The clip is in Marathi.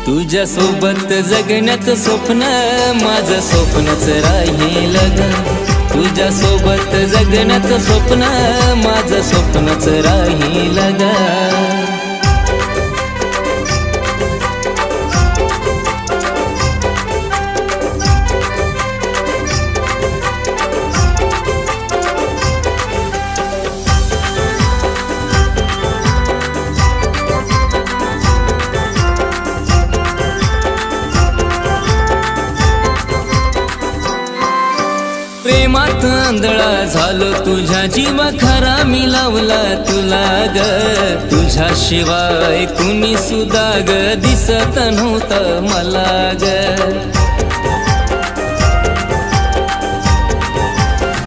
तुझ्या सोबत जगण्याचं स्वप्न माझं स्वप्नच राहील ग. तुझ्या सोबत जगण्याचं स्वप्न माझं स्वप्नच राहील ग. प्रेमात आंधळा झालो तुझ्या जीवा खरा मी लावला तुला ग. तुझ्याशिवाय कुणी सुद्धा ग दिसत नव्हतं मला ग.